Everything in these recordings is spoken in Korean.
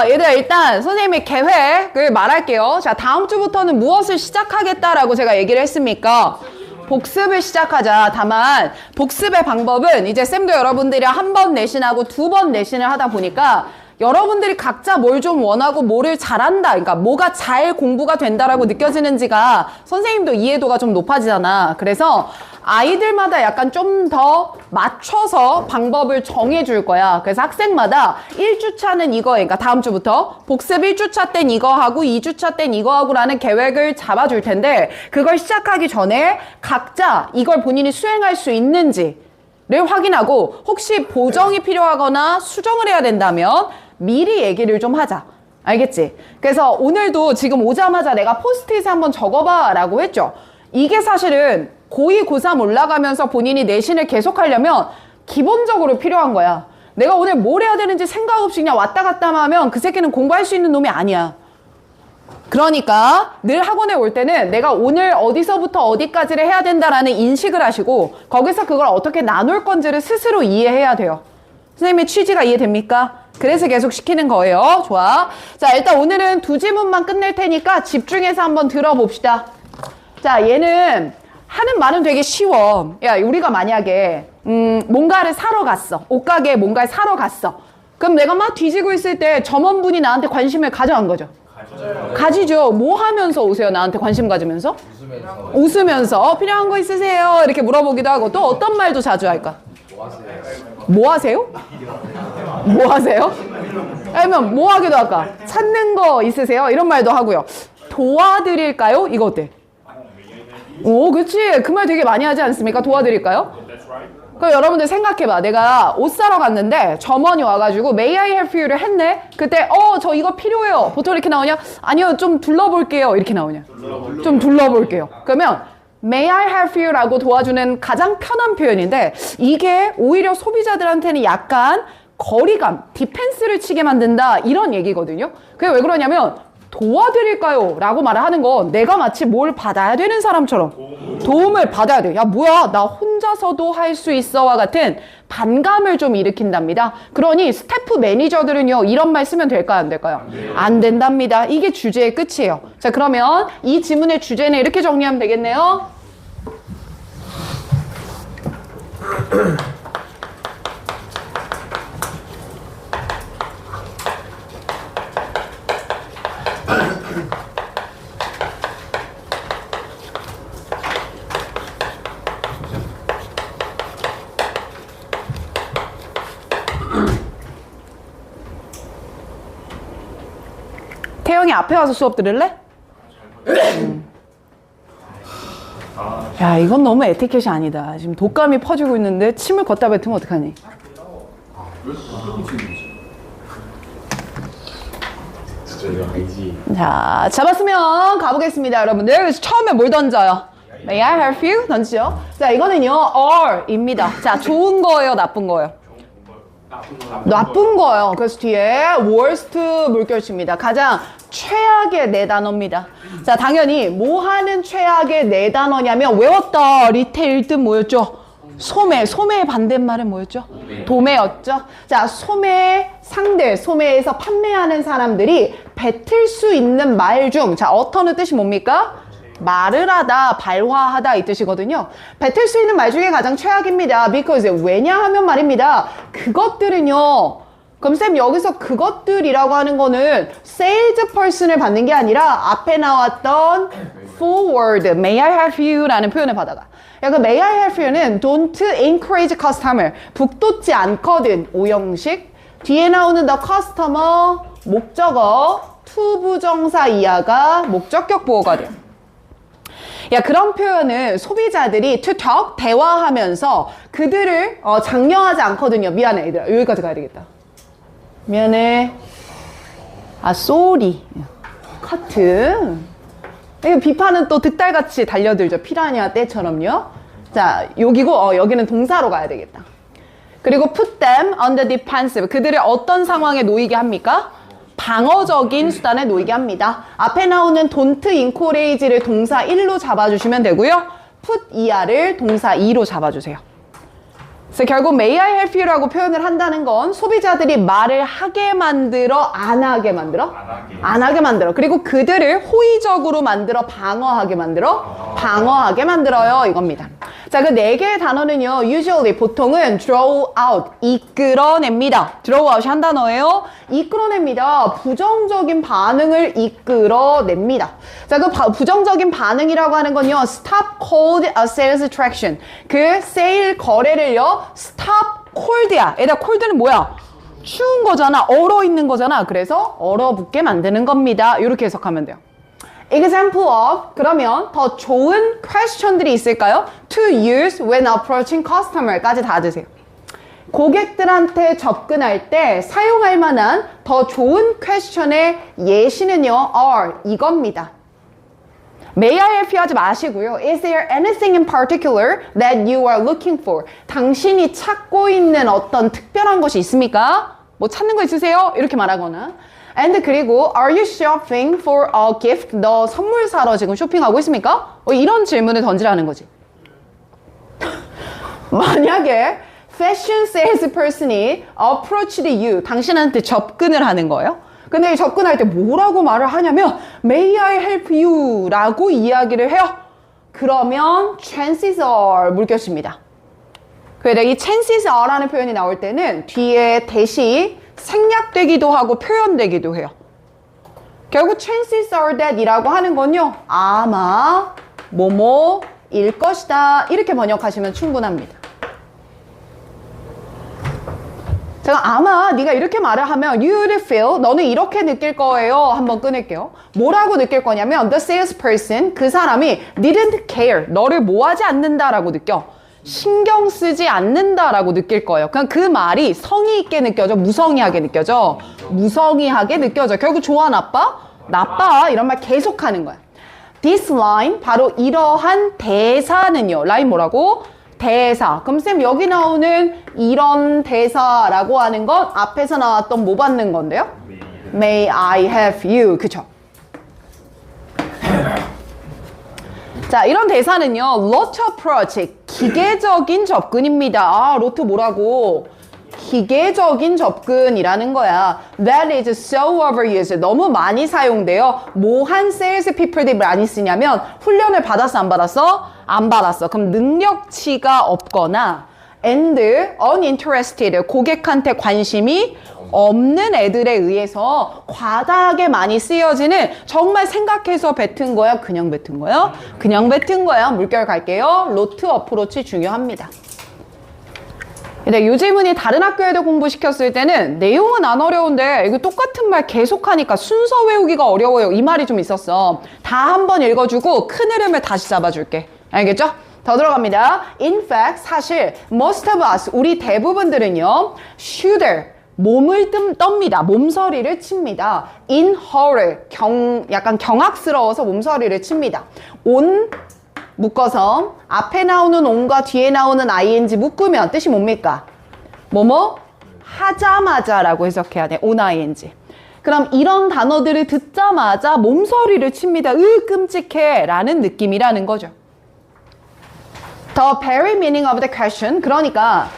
얘들아 일단 선생님의 계획을 말할게요. 자, 다음 주부터는 무엇을 시작하겠다라고 제가 얘기를 했습니까? 복습을 시작하자. 다만 복습의 방법은 이제 쌤도 여러분들이 한 번 내신하고 두 번 내신을 하다 보니까 여러분들이 각자 뭘 좀 원하고 뭐를 잘한다, 그러니까 뭐가 잘 공부가 된다라고 느껴지는지가 선생님도 이해도가 좀 높아지잖아. 그래서 아이들마다 약간 좀 더 맞춰서 방법을 정해줄 거야. 그래서 학생마다 1주차는 이거, 그러니까 다음 주부터 복습 1주차 땐 이거 하고 2주차 땐 이거 하고 라는 계획을 잡아줄 텐데, 그걸 시작하기 전에 각자 이걸 본인이 수행할 수 있는지를 확인하고, 혹시 보정이 필요하거나 수정을 해야 된다면 미리 얘기를 좀 하자. 알겠지? 그래서 오늘도 지금 오자마자 내가 포스트잇에 한번 적어봐 라고 했죠. 이게 사실은 고2, 고3 올라가면서 본인이 내신을 계속하려면 기본적으로 필요한 거야. 내가 오늘 뭘 해야 되는지 생각 없이 그냥 왔다 갔다 하면 그 새끼는 공부할 수 있는 놈이 아니야. 그러니까 늘 학원에 올 때는 내가 오늘 어디서부터 어디까지를 해야 된다라는 인식을 하시고, 거기서 그걸 어떻게 나눌 건지를 스스로 이해해야 돼요. 선생님의 취지가 이해됩니까? 그래서 계속 시키는 거예요. 좋아. 자, 일단 오늘은 두 지문만 끝낼 테니까 집중해서 한번 들어봅시다. 자, 얘는 하는 말은 되게 쉬워. 야, 우리가 만약에 뭔가를 사러 갔어. 옷가게에 뭔가를 사러 갔어. 그럼 내가 막 뒤지고 있을 때 점원분이 나한테 관심을 가져간 거죠. 가지죠. 뭐 하면서 오세요? 나한테 관심 가지면서? 웃으면서. 필요한 거 있으세요? 이렇게 물어보기도 하고. 또 어떤 말도 자주 할까? 뭐 하세요? 뭐 하세요? 아니면 뭐 하기도 할까? 찾는 거 있으세요? 이런 말도 하고요. 도와드릴까요? 이거 어때? 오, 그치. 그 말 되게 많이 하지 않습니까? 도와드릴까요? 그럼 여러분들 생각해봐. 내가 옷 사러 갔는데 점원이 와가지고 May I help you를 했네? 그때 저 이거 필요해요. 보통 이렇게 나오냐? 아니요, 좀 둘러볼게요. 이렇게 나오냐? 좀 둘러볼게요. 그러면 May I help you라고 도와주는 가장 편한 표현인데, 이게 오히려 소비자들한테는 약간 거리감, 디펜스를 치게 만든다, 이런 얘기거든요. 그게 왜 그러냐면 도와드릴까요? 라고 말을 하는 건 내가 마치 뭘 받아야 되는 사람처럼 도움을 받아야 돼. 야, 뭐야, 나 혼자서도 할 수 있어와 같은 반감을 좀 일으킨답니다. 그러니 스태프 매니저들은요, 이런 말 쓰면 될까요? 안 될까요? 안 된답니다. 이게 주제의 끝이에요. 자, 그러면 이 지문의 주제는 이렇게 정리하면 되겠네요. 태영이 앞에 와서 수업 들을래? 야, 이건 너무 에티켓이 아니다. 지금 독감이 퍼지고 있는데 침을 걷다 뱉으면 어떡하니? 자, 잡았으면 가보겠습니다, 여러분들. 그래서 처음에 뭘 던져요? May I help you? 던지죠. 자, 이거는요, or입니다. 자, 좋은 거예요, 나쁜 거예요? 나쁜 거예요. 그래서 뒤에 worst 물결치입니다. 가장 최악의 네 단어입니다. 자, 당연히 뭐 하는 최악의 네 단어냐면, 외웠다. 리테일 뜻 뭐였죠? 소매. 소매의 반대말은 뭐였죠? 도매였죠. 자, 소매 상들, 소매에서 판매하는 사람들이 뱉을 수 있는 말 중, 자, 어터는 뜻이 뭡니까? 말을 하다, 발화하다 이 뜻이거든요. 뱉을 수 있는 말 중에 가장 최악입니다. because 왜냐하면 말입니다. 그것들은요, 그럼 쌤 여기서 그것들이라고 하는 거는 sales person을 받는 게 아니라 앞에 나왔던 forward, may I help you 라는 표현을 받아가. 야, 그 may I help you는 don't encourage customer, 북돋지 않거든, 오형식. 뒤에 나오는 the customer, 목적어, to 부정사 이하가 목적격 보호가 돼요. 야, 그런 표현은 소비자들이 to talk, 대화하면서 그들을 장려하지 않거든요. 미안해, 얘들아. 여기까지 가야 되겠다. 미안해. 아, sorry. 커트. 이거 비판은 또 득달같이 달려들죠. 피라냐 떼처럼요. 자, 여기고 여기는 동사로 가야 되겠다. 그리고 put them on the defensive. 그들을 어떤 상황에 놓이게 합니까? 방어적인 수단에 놓이게 합니다. 앞에 나오는 don't encourage를 동사 1로 잡아주시면 되고요. put ER을 동사 2로 잡아주세요. 그래서 결국 may I help you라고 표현을 한다는 건 소비자들이 말을 하게 만들어 안 하게 만들어? 안 하게 만들어. 그리고 그들을 호의적으로 만들어 방어하게 만들어? 방어하게 만들어요. 이겁니다. 자, 그 네 개의 단어는요. usually 보통은 draw out 이끌어냅니다. draw out이 한 단어예요. 이끌어냅니다. 부정적인 반응을 이끌어냅니다. 자, 그 부정적인 반응이라고 하는 건요. stop cold sales attraction. 그 세일 거래를요. stop cold야. 얘들아 cold는 뭐야? 추운 거잖아. 얼어 있는 거잖아. 그래서 얼어붙게 만드는 겁니다. 이렇게 해석하면 돼요. Example of 그러면 더 좋은 question들이 있을까요? To use when approaching customer까지 다 드세요. 고객들한테 접근할 때 사용할 만한 더 좋은 question의 예시는요. are 이겁니다. May I help you 하지 마시고요. Is there anything in particular that you are looking for? 당신이 찾고 있는 어떤 특별한 것이 있습니까? 뭐 찾는 거 있으세요? 이렇게 말하거나 And 그리고 Are you shopping for a gift? 너 선물 사러 지금 쇼핑하고 있습니까? 이런 질문을 던지라는 거지. 만약에 fashion salesperson이 approached you, 당신한테 접근을 하는 거예요. 근데 접근할 때 뭐라고 말을 하냐면 May I help you? 라고 이야기를 해요. 그러면 chances are 물결입니다. 그래서 이 chances are라는 표현이 나올 때는 뒤에 대시 생략되기도 하고 표현되기도 해요. 결국 chances are that 이라고 하는 건요. 아마 뭐뭐일 것이다. 이렇게 번역하시면 충분합니다. 제가 아마 네가 이렇게 말을 하면 you would feel 너는 이렇게 느낄 거예요. 한번 끊을게요. 뭐라고 느낄 거냐면 the salesperson 그 사람이 didn't care 너를 뭐하지 않는다라고 느껴. 신경 쓰지 않는다라고 느낄 거예요. 그냥 그 말이 성의 있게 느껴져? 무성의하게 느껴져? 무성의하게 느껴져. 결국 좋아 나빠? 나빠. 이런 말 계속하는 거야. This line 바로 이러한 대사는요. 라인 뭐라고? 대사. 그럼 쌤 여기 나오는 이런 대사라고 하는 건 앞에서 나왔던 뭐 받는 건데요? May I have you. 그쵸? 자, 이런 대사는요. lot approach, 기계적인 접근입니다. 아, lot 뭐라고? 기계적인 접근이라는 거야. That is so overused. 너무 많이 사용돼요. 뭐 한 sales people들이 많이 쓰냐면 훈련을 받았어, 안 받았어? 안 받았어. 그럼 능력치가 없거나 and uninterested, 고객한테 관심이 없는 애들에 의해서 과다하게 많이 쓰여지는 정말 생각해서 뱉은 거야? 그냥 뱉은 거야? 그냥 뱉은 거야. 물결 갈게요. 로트 어프로치 중요합니다. 근데 이 질문이 다른 학교에도 공부시켰을 때는 내용은 안 어려운데 이거 똑같은 말 계속하니까 순서 외우기가 어려워요. 이 말이 좀 있었어. 다 한번 읽어주고 큰 흐름을 다시 잡아줄게. 알겠죠? 더 들어갑니다. In fact, 사실 most of us, 우리 대부분들은요. shooter, 몸을 떱니다. 몸서리를 칩니다. In hurry, 약간 경악스러워서 몸서리를 칩니다. on 묶어서 앞에 나오는 on과 뒤에 나오는 ing 묶으면 뜻이 뭡니까? 뭐뭐 하자마자 라고 해석해야 돼. on ing. 그럼 이런 단어들을 듣자마자 몸서리를 칩니다. 끔찍해 라는 느낌이라는 거죠. The very meaning of the question. 그러니까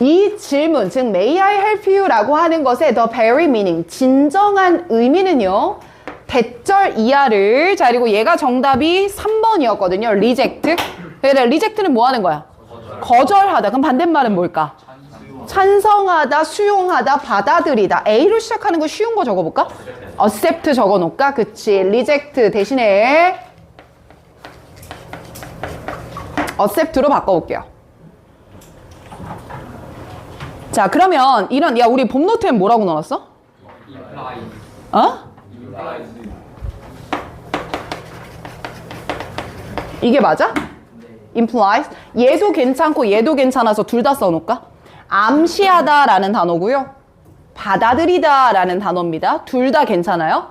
이 질문, 즉 May I help you? 라고 하는 것의 the very meaning, 진정한 의미는요. 대절 이하를, 자 그리고 얘가 정답이 3번이었거든요. reject. 그래서 reject는 뭐 하는 거야? 거절하다. 그럼 반대말은 뭘까? 찬성하다, 수용하다, 받아들이다. A로 시작하는 거 쉬운 거 적어볼까? accept 적어놓을까? 그치. reject 대신에 accept로 바꿔볼게요. 자, 그러면 이런, 야, 우리 봄 노트엔 뭐라고 넣었어? 어? 이게 맞아? implies. 얘도 괜찮고 얘도 괜찮아서 둘 다 써놓을까? 암시하다라는 단어고요. 받아들이다라는 단어입니다. 둘 다 괜찮아요?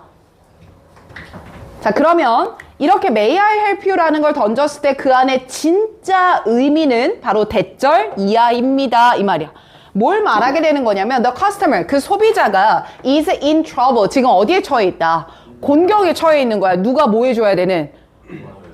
자, 그러면 이렇게 May I help you라는 걸 던졌을 때 그 안에 진짜 의미는 바로 대절 이하입니다. 이 말이야. 뭘 말하게 되는 거냐면 the customer, 그 소비자가 is in trouble. 지금 어디에 처해 있다? 곤경에 처해 있는 거야. 누가 뭐 해줘야 되는?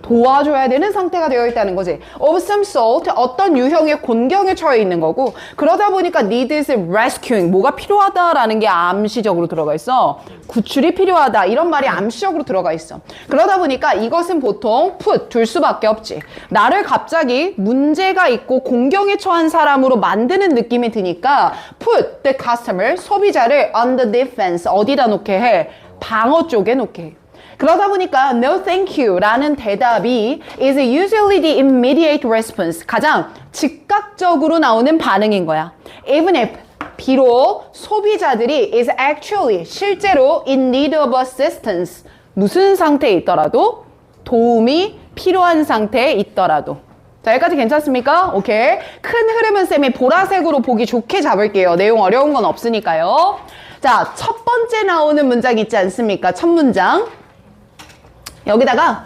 도와줘야 되는 상태가 되어 있다는 거지. of some sort, 어떤 유형의 곤경에 처해 있는 거고, 그러다 보니까 needs rescuing, 뭐가 필요하다라는 게 암시적으로 들어가 있어. 구출이 필요하다, 이런 말이 암시적으로 들어가 있어. 그러다 보니까 이것은 보통 put, 둘 수밖에 없지. 나를 갑자기 문제가 있고 공경에 처한 사람으로 만드는 느낌이 드니까 put the customer, 소비자를 on the defense, 어디다 놓게 해? 방어 쪽에 놓게 해. 그러다 보니까 no thank you 라는 대답이 is usually the immediate response, 가장 즉각적으로 나오는 반응인 거야. Even if, 비록 소비자들이 is actually, 실제로 in need of assistance, 무슨 상태에 있더라도, 도움이 필요한 상태에 있더라도. 자, 여기까지 괜찮습니까? 오케이. 큰 흐름은 쌤이 보라색으로 보기 좋게 잡을게요. 내용 어려운 건 없으니까요. 자, 첫 번째 나오는 문장 있지 않습니까? 첫 문장. 여기다가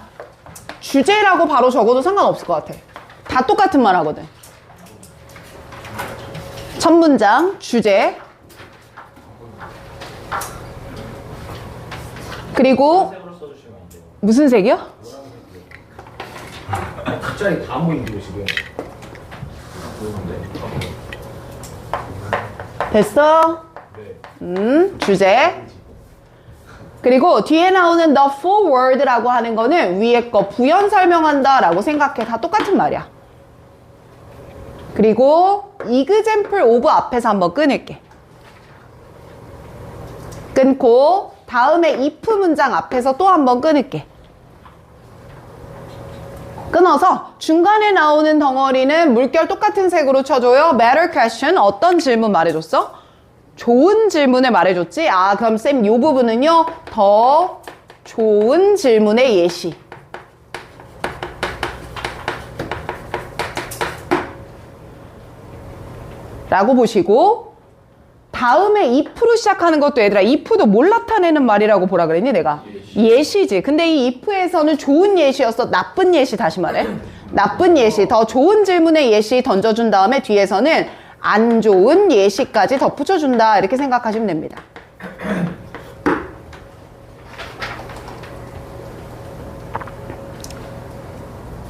주제라고 바로 적어도 상관없을 것 같아. 다 똑같은 말 하거든. 첫 문장, 주제. 그리고 무슨 색이요? 갑자기 다 모이고 지금. 됐어? 주제. 그리고 뒤에 나오는 the forward라고 하는 거는 위에 거 부연 설명한다 라고 생각해. 다 똑같은 말이야. 그리고 example of 앞에서 한번 끊을게. 끊고 다음에 if 문장 앞에서 또 한번 끊을게. 끊어서 중간에 나오는 덩어리는 물결 똑같은 색으로 쳐줘요. better question, 어떤 질문 말해줬어? 좋은 질문을 말해줬지? 아, 그럼 쌤 요 부분은요, 더 좋은 질문의 예시. 라고 보시고, 다음에 if로 시작하는 것도 얘들아, if도 뭘 나타내는 말이라고 보라 그랬니, 내가? 예시지. 근데 이 if에서는 좋은 예시였어? 나쁜 예시 다시 말해? 나쁜 예시, 더 좋은 질문의 예시 던져준 다음에 뒤에서는 안 좋은 예시까지 덧붙여준다, 이렇게 생각하시면 됩니다.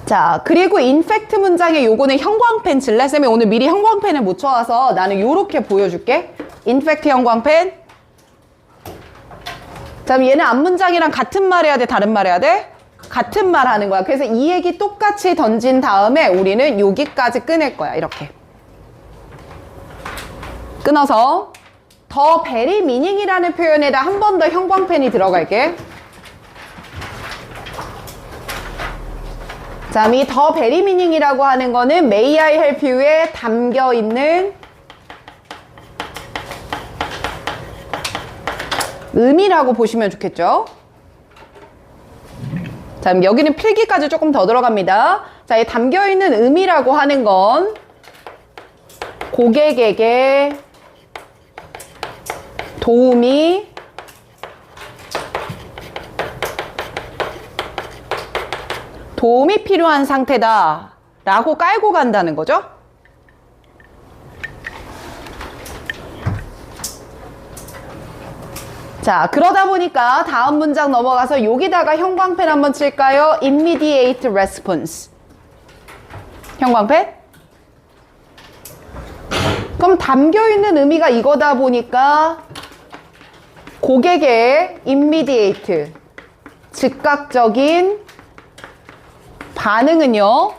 자, 그리고 인팩트 문장의 요거는 형광펜 칠래? 쌤이 오늘 미리 형광펜을 못 쳐와서 나는 요렇게 보여줄게. 인팩트 형광펜. 자, 그럼 얘는 앞문장이랑 같은 말 해야 돼? 다른 말 해야 돼? 같은 말 하는 거야. 그래서 이 얘기 똑같이 던진 다음에 우리는 여기까지 끊을 거야. 이렇게. 끊어서 더 베리 미닝이라는 표현에다 한 번 더 형광펜이 들어갈게. 자, 이 더 베리 미닝이라고 하는 거는 May I help you에 담겨 있는 의미라고 보시면 좋겠죠. 자, 그럼 여기는 필기까지 조금 더 들어갑니다. 자, 이 담겨 있는 의미라고 하는 건 고객에게 도움이 필요한 상태다 라고 깔고 간다는 거죠. 자, 그러다 보니까 다음 문장 넘어가서 여기다가 형광펜 한번 칠까요? Immediate response. 형광펜? 그럼 담겨있는 의미가 이거다 보니까 고객의 immediate, 즉각적인 반응은요,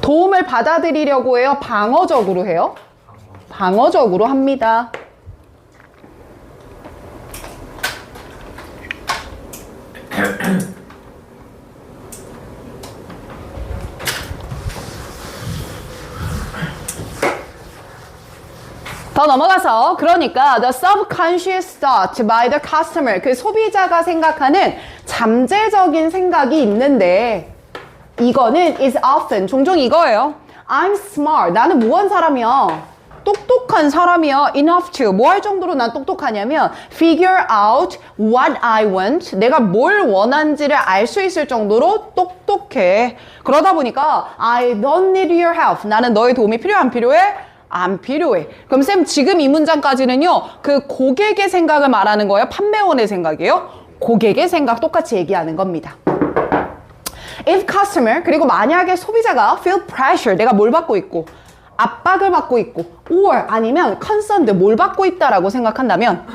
도움을 받아들이려고 해요? 방어적으로 해요? 방어적으로 합니다. 더 넘어가서 그러니까 the subconscious thought by the customer, 그 소비자가 생각하는 잠재적인 생각이 있는데 이거는 is often, 종종 이거예요. I'm smart, 나는 뭐한 사람이야? 똑똑한 사람이야. enough to, 뭐 할 정도로 난 똑똑하냐면 figure out what I want, 내가 뭘 원하는지를 알 수 있을 정도로 똑똑해. 그러다 보니까 I don't need your help, 나는 너의 도움이 필요해 안 필요해? 안 필요해. 그럼 쌤 지금 이 문장까지는요. 그 고객의 생각을 말하는 거예요? 판매원의 생각이에요? 고객의 생각 똑같이 얘기하는 겁니다. If customer, 그리고 만약에 소비자가 feel pressure, 내가 뭘 받고 있고 압박을 받고 있고 or 아니면 concerned, 뭘 받고 있다라고 생각한다면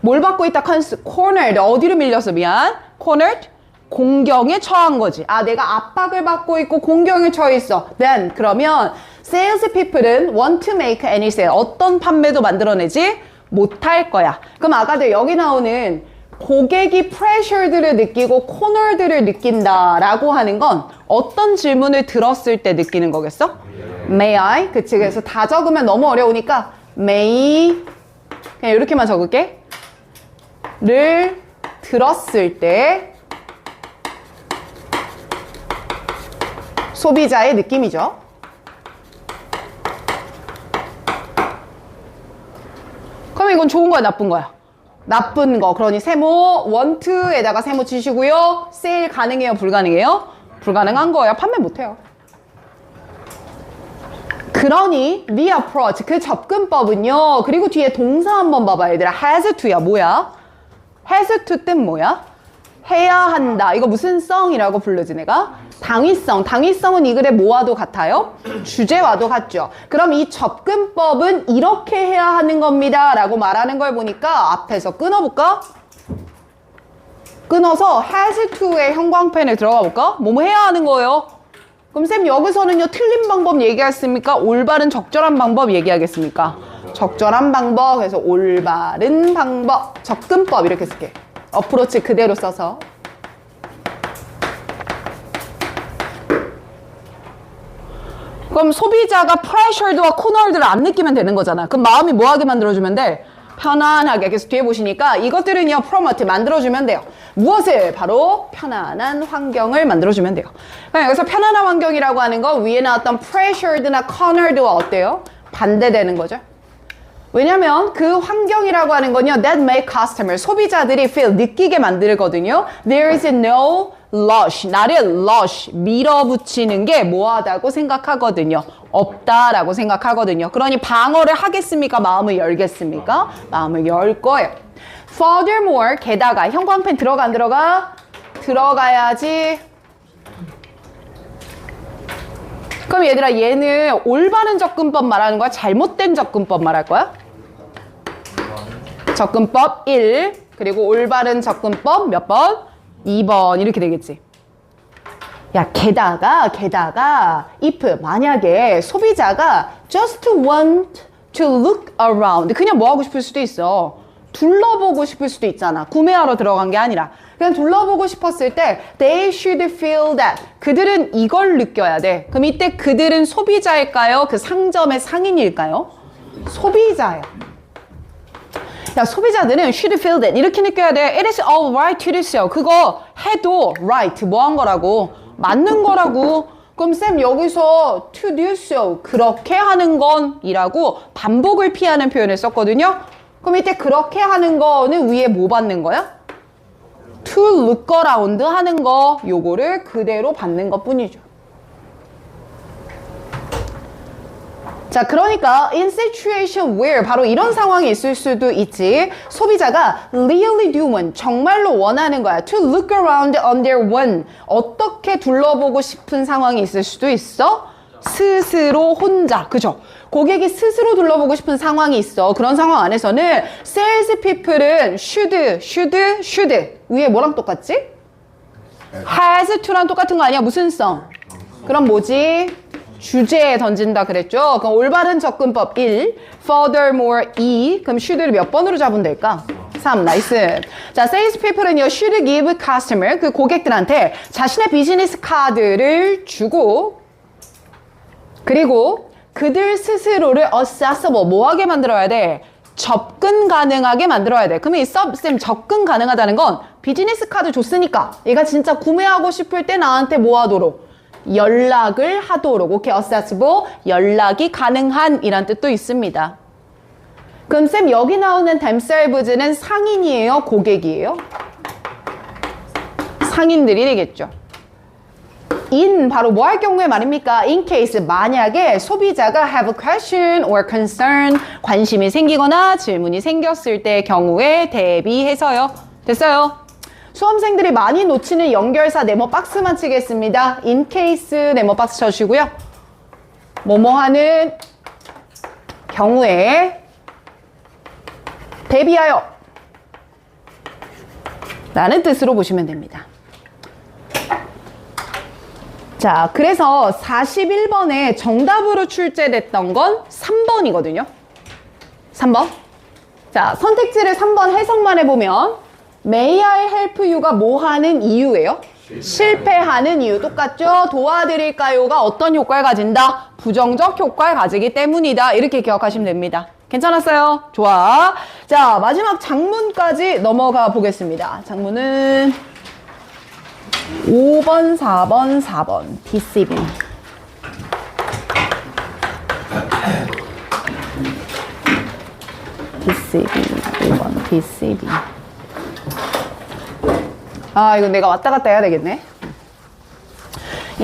뭘 받고 있다? cornered, 어디로 밀렸어? 미안. cornered, 공경에 처한 거지. 아, 내가 압박을 받고 있고 공경에 처해 있어. Then, 그러면 sales people은 want to make any sale, 어떤 판매도 만들어내지 못할 거야. 그럼 아까도 여기 나오는 고객이 pressured를 느끼고 cornered를 느낀다라고 하는 건 어떤 질문을 들었을 때 느끼는 거겠어? May I? 그치. 그래서 다 적으면 너무 어려우니까 may, 그냥 이렇게만 적을게. 를 들었을 때 소비자의 느낌이죠. 그럼 이건 좋은 거야, 나쁜 거야? 나쁜 거. 그러니 세모 want에다가 세모 치시고요. 세일 가능해요, 불가능해요? 불가능한 거예요. 판매 못해요. 그러니 the approach, 그 접근법은요. 그리고 뒤에 동사 한번 봐봐, 얘들아. has to야. 뭐야? has to 뜻 뭐야? 해야 한다. 이거 무슨 성이라고 부르지 내가? 당위성. 당위성은 이 글의 뭐와도 같아요? 주제와도 같죠. 그럼 이 접근법은 이렇게 해야 하는 겁니다 라고 말하는 걸 보니까 앞에서 끊어볼까? 끊어서 has to의 형광펜에 들어가 볼까? 뭐뭐 해야 하는 거예요? 그럼 쌤 여기서는요 틀린 방법 얘기하겠습니까? 올바른 적절한 방법 얘기하겠습니까? 적절한 방법. 그래서 올바른 방법, 접근법 이렇게 쓸게. 어프로치 그대로 써서. 그럼 소비자가 pressured와 cornered를 안 느끼면 되는 거잖아. 그럼 마음이 뭐하게 만들어주면 돼? 편안하게. 그래서 뒤에 보시니까 이것들은요 promote 만들어주면 돼요. 무엇을? 바로 편안한 환경을 만들어주면 돼요. 그럼 여기서 편안한 환경이라고 하는 건 위에 나왔던 pressured나 cornered와 어때요? 반대되는 거죠. 왜냐면 그 환경이라고 하는 건요 that make customer, 소비자들이 feel, 느끼게 만들거든요. There is no rush, 나를 rush, 밀어붙이는 게 뭐하다고 생각하거든요. 없다라고 생각하거든요. 그러니 방어를 하겠습니까? 마음을 열겠습니까? 마음을 열 거예요. Furthermore, 게다가 형광펜 들어가 안 들어가? 들어가야지. 그럼 얘들아 얘는 올바른 접근법 말하는 거야? 잘못된 접근법 말할 거야? 접근법 1, 그리고 올바른 접근법 몇 번? 2번 이렇게 되겠지. 야, 게다가 if 만약에 소비자가 just want to look around, 그냥 뭐 하고 싶을 수도 있어. 둘러보고 싶을 수도 있잖아. 구매하러 들어간 게 아니라 그냥 둘러보고 싶었을 때 they should feel that, 그들은 이걸 느껴야 돼. 그럼 이때 그들은 소비자일까요? 그 상점의 상인일까요? 소비자예요. 야, 소비자들은 should feel that 이렇게 느껴야 돼. It is all right to do so. 그거 해도 right, 뭐 한 거라고? 맞는 거라고. 그럼 쌤 여기서 to do so, 그렇게 하는 건 이라고 반복을 피하는 표현을 썼거든요. 그럼 이때 그렇게 하는 거는 위에 뭐 받는 거야? to look around 하는 거, 요거를 그대로 받는 것 뿐이죠. 자, 그러니까 in situation where, 바로 이런 상황이 있을 수도 있지. 소비자가 really do want, 정말로 원하는 거야. to look around on their own, 어떻게 둘러보고 싶은 상황이 있을 수도 있어. 스스로 혼자, 그죠? 고객이 스스로 둘러보고 싶은 상황이 있어. 그런 상황 안에서는 sales people은 should 위에 뭐랑 똑같지? has to랑 똑같은 거 아니야? 무슨 성? 그럼 뭐지? 주제에 던진다 그랬죠? 그럼 올바른 접근법 1, furthermore 2, 그럼 should를 몇 번으로 잡으면 될까? 3, 나이스. 자, sales people은요, should give customer, 그 고객들한테 자신의 비즈니스 카드를 주고, 그리고 그들 스스로를 accessible, 뭐하게 만들어야 돼? 접근 가능하게 만들어야 돼. 그러면 이 쌤 접근 가능하다는 건 비즈니스 카드 줬으니까 얘가 진짜 구매하고 싶을 때 나한테 뭐 하도록? 연락을 하도록. 오케이, accessible, 연락이 가능한 이란 뜻도 있습니다. 그럼 쌤 여기 나오는 themselves는 상인이에요? 고객이에요? 상인들이 되겠죠. in 바로 뭐 할 경우에 말입니까? in case 만약에 소비자가 have a question or concern 관심이 생기거나 질문이 생겼을 때 경우에 대비해서요. 됐어요? 수험생들이 많이 놓치는 연결사 네모 박스만 치겠습니다. in case 네모 박스 쳐주시고요. 뭐뭐 하는 경우에 대비하여 라는 뜻으로 보시면 됩니다. 자, 그래서 41번에 정답으로 출제됐던 건 3번이거든요. 3번. 자, 선택지를 3번 해석만 해보면 May I help you가 뭐 하는 이유예요? 실패하는 이유. 똑같죠? 도와드릴까요가 어떤 효과를 가진다? 부정적 효과를 가지기 때문이다. 이렇게 기억하시면 됩니다. 괜찮았어요? 좋아. 자, 마지막 장문까지 넘어가 보겠습니다. 장문은 5번, 4번, 4번. DCB. DCB. 5번. DCB. 아, 이거 내가 왔다 갔다 해야 되겠네.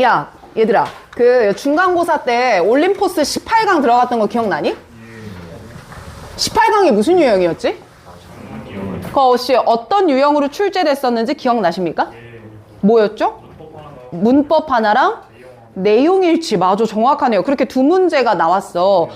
야, 얘들아. 그 중간고사 때 올림포스 18강 들어갔던 거 기억나니? 18강이 무슨 유형이었지? 그 혹시 어떤 유형으로 출제됐었는지 기억나십니까? 뭐였죠? 문법 하나랑 내용 일치. 맞아, 정확하네요. 그렇게 두 문제가 나왔어.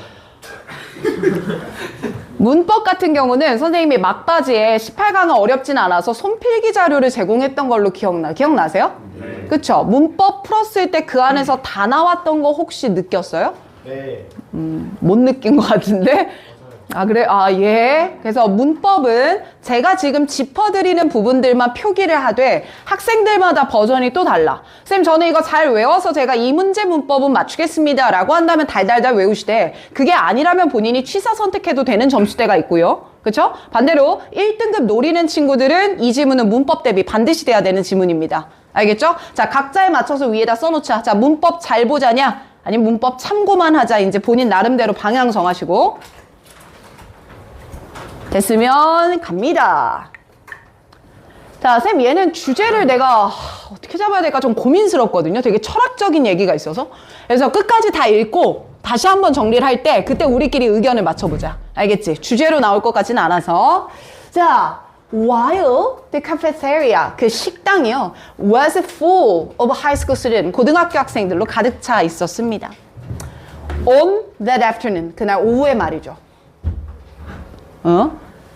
문법 같은 경우는 선생님이 막바지에 18강은 어렵진 않아서 손필기 자료를 제공했던 걸로 기억나세요? 네. 그쵸? 문법 풀었을 때 그 안에서 다 나왔던 거 혹시 느꼈어요? 네. 못 느낀 것 같은데? 아, 그래? 아, 예. 그래서 문법은 제가 지금 짚어드리는 부분들만 표기를 하되 학생들마다 버전이 또 달라. 쌤, 저는 이거 잘 외워서 제가 이 문제 문법은 맞추겠습니다. 라고 한다면 달달달 외우시되 그게 아니라면 본인이 취사 선택해도 되는 점수대가 있고요. 그쵸? 반대로 1등급 노리는 친구들은 이 지문은 문법 대비 반드시 돼야 되는 지문입니다. 알겠죠? 자, 각자에 맞춰서 위에다 써놓자. 자, 문법 잘 보자냐? 아니면 문법 참고만 하자. 이제 본인 나름대로 방향 정하시고. 됐으면 갑니다. 자, 쌤, 얘는 주제를 내가 어떻게 잡아야 될까 좀 고민스럽거든요. 되게 철학적인 얘기가 있어서. 그래서 끝까지 다 읽고 다시 한번 정리를 할 때 그때 우리끼리 의견을 맞춰보자. 알겠지? 주제로 나올 것 같지는 않아서. 자, while the cafeteria, 그 식당이요, was full of high school students, 고등학교 학생들로 가득 차 있었습니다. On that afternoon, 그날 오후에 말이죠.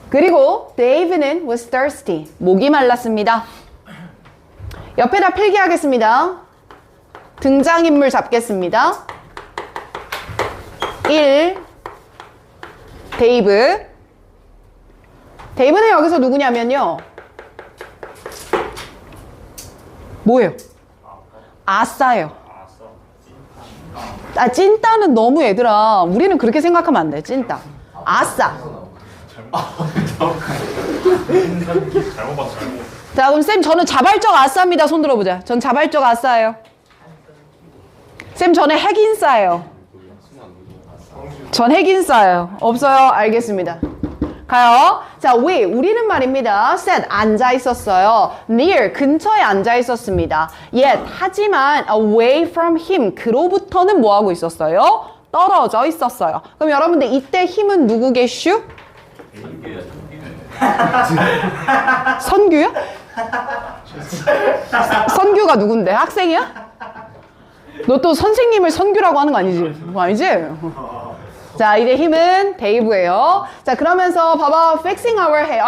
그리고 Dave는 was thirsty. 목이 말랐습니다. 옆에다 필기하겠습니다. 등장인물 잡겠습니다. 1. 데이브. 데이브는 여기서 누구냐면요. 뭐예요? 아싸예요. 아, 찐따는 너무 얘들아. 우리는 그렇게 생각하면 안 돼. 찐따. 아싸. 잘못 봤어, 잘못. 자, 그럼 쌤, 저는 자발적 아싸입니다. 손 들어보자. 전 자발적 아싸예요. 쌤, 저는 핵인싸예요. 전 핵인싸예요. 없어요? 알겠습니다. 가요. 자, 우리는 말입니다. sat, 앉아 있었어요. near, 근처에 앉아 있었습니다. yet, 하지만 away from him, 그로부터는 뭐 하고 있었어요? 떨어져 있었어요. 그럼 여러분들 이때 힘은 누구겠슈? 선규야? 선규가 누군데? 학생이야? 너 또 선생님을 선규라고 하는 거 아니지? 뭐 아니지? 자, 이제 힘은 데이브예요. 자, 그러면서 봐봐. fixing our hair.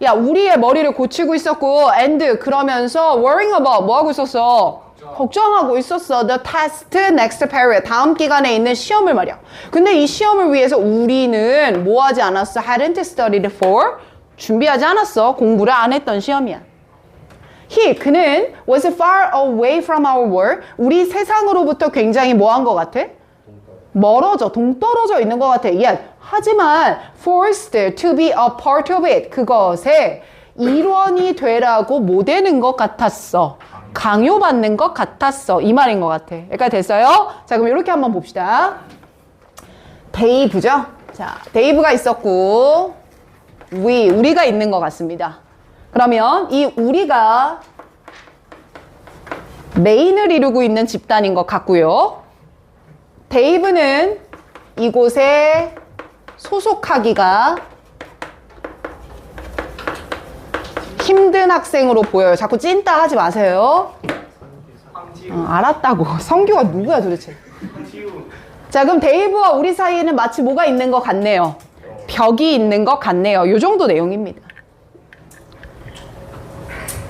야, 우리의 머리를 고치고 있었고 and 그러면서 worrying about 뭐 하고 있었어? 걱정하고 있었어. The test next period. 다음 기간에 있는 시험을 말이야. 근데 이 시험을 위해서 우리는 뭐 하지 않았어? hadn't studied for. 준비하지 않았어. 공부를 안 했던 시험이야. 그는 was far away from our world. 우리 세상으로부터 굉장히 뭐 한 것 같아? 멀어져, 동떨어져 있는 것 같아. Yet, 하지만 forced to be a part of it. 그것의 일원이 되라고 못 되는 것 같았어. 강요받는 것 같았어. 이 말인 것 같아. 여기까지 됐어요? 자, 그럼 이렇게 한번 봅시다. 데이브죠? 자, 데이브가 있었고 우리가 있는 것 같습니다. 그러면 이 우리가 메인을 이루고 있는 집단인 것 같고요. 데이브는 이곳에 소속하기가 힘든 학생으로 보여요. 자꾸 찐따 하지 마세요. 알았다고. 성규가 누구야 도대체? 자, 그럼 데이브와 우리 사이에는 마치 뭐가 있는 것 같네요. 벽이 있는 것 같네요. 요 정도 내용입니다.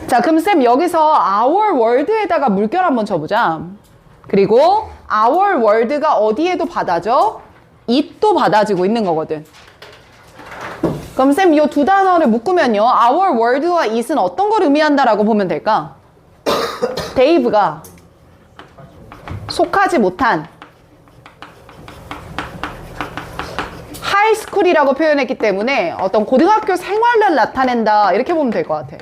자, 그럼 쌤 여기서 our world에다가 물결 한번 쳐보자. 그리고 our world가 어디에도 받아져? it도 받아지고 있는 거거든. 그럼 쌤 이 두 단어를 묶으면요. our world와 it은 어떤 걸 의미한다라고 보면 될까? 데이브가 속하지 못한 하이스쿨이라고 표현했기 때문에 어떤 고등학교 생활을 나타낸다 이렇게 보면 될 것 같아.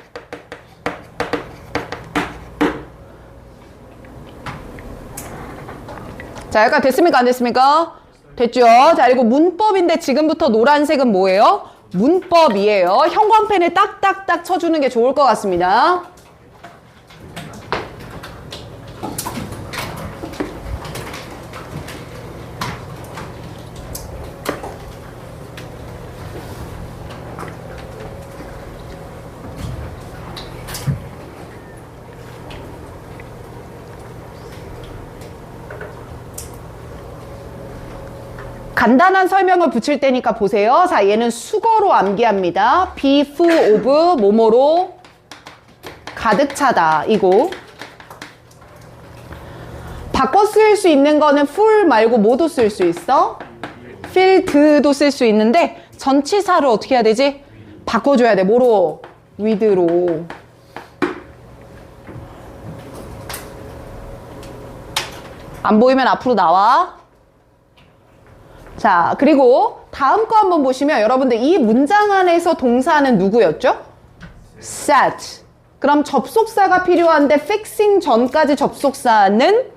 자, 약간 됐습니까? 안 됐습니까? 됐죠? 자, 그리고 문법인데 지금부터 노란색은 뭐예요? 문법이에요. 형광펜에 딱딱딱 쳐주는 게 좋을 것 같습니다. 간단한 설명을 붙일 테니까 보세요. 자, 얘는 수거로 암기합니다. be full of 뭐뭐로 가득 차다. 이거. 바꿔 쓸 수 있는 거는 full 말고 뭐도 쓸 수 있어? filled도 쓸 수 있는데 전치사를 어떻게 해야 되지? 바꿔줘야 돼. 뭐로? with로. 안 보이면 앞으로 나와. 자, 그리고 다음 거 한번 보시면 여러분들 이 문장 안에서 동사는 누구였죠? set. 그럼 접속사가 필요한데 fixing 전까지 접속사는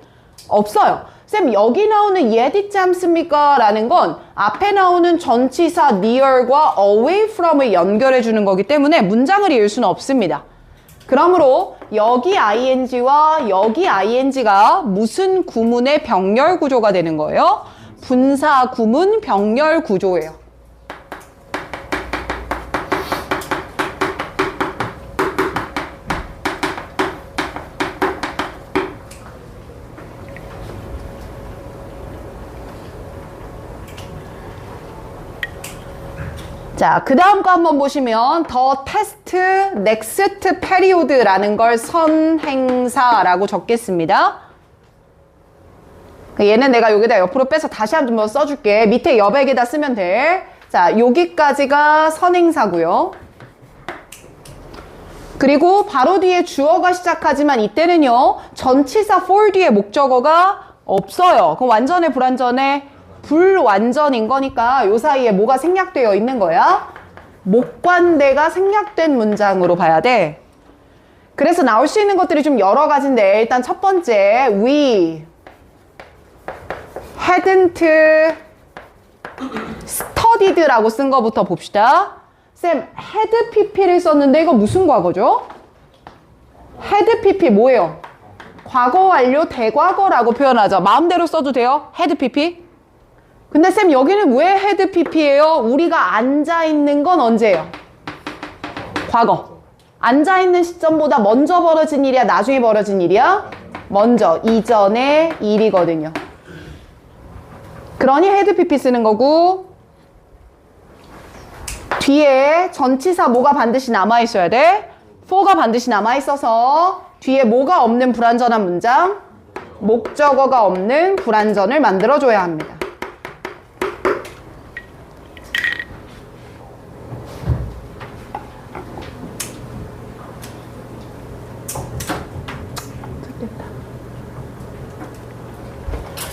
없어요. 쌤, 여기 나오는 yet 있지 않습니까? 라는 건 앞에 나오는 전치사 near과 away from을 연결해 주는 거기 때문에 문장을 이을 수는 없습니다. 그러므로 여기 ing와 여기 ing가 무슨 구문의 병렬 구조가 되는 거예요? 분사 구문 병렬 구조예요. 자, 그 다음 거 한번 보시면 더 테스트 넥스트 페리오드라는 걸 선행사라고 적겠습니다. 얘는 내가 여기다 옆으로 빼서 다시 한번 써줄게. 밑에 여백에다 쓰면 돼. 자, 여기까지가 선행사고요. 그리고 바로 뒤에 주어가 시작하지만 이때는요. 전치사 for 뒤에 목적어가 없어요. 그럼 완전해 불완전해? 불완전인 거니까 요 사이에 뭐가 생략되어 있는 거야? 목관대가 생략된 문장으로 봐야 돼. 그래서 나올 수 있는 것들이 좀 여러 가지인데 일단 첫 번째 we hadn't studied라고 쓴 거부터 봅시다. 쌤, had pp를 썼는데 이거 무슨 과거죠? had pp 뭐예요? 과거 완료 대과거라고 표현하죠. 마음대로 써도 돼요? had pp? 근데 쌤 여기는 왜 had pp예요? 우리가 앉아있는 건 언제예요? 과거. 앉아있는 시점보다 먼저 벌어진 일이야? 나중에 벌어진 일이야? 먼저, 이전의 일이거든요. 그러니 had pp 쓰는 거고 뒤에 전치사 뭐가 반드시 남아있어야 돼? for가 반드시 남아있어서 뒤에 뭐가 없는 불완전한 문장? 목적어가 없는 불완전을 만들어줘야 합니다.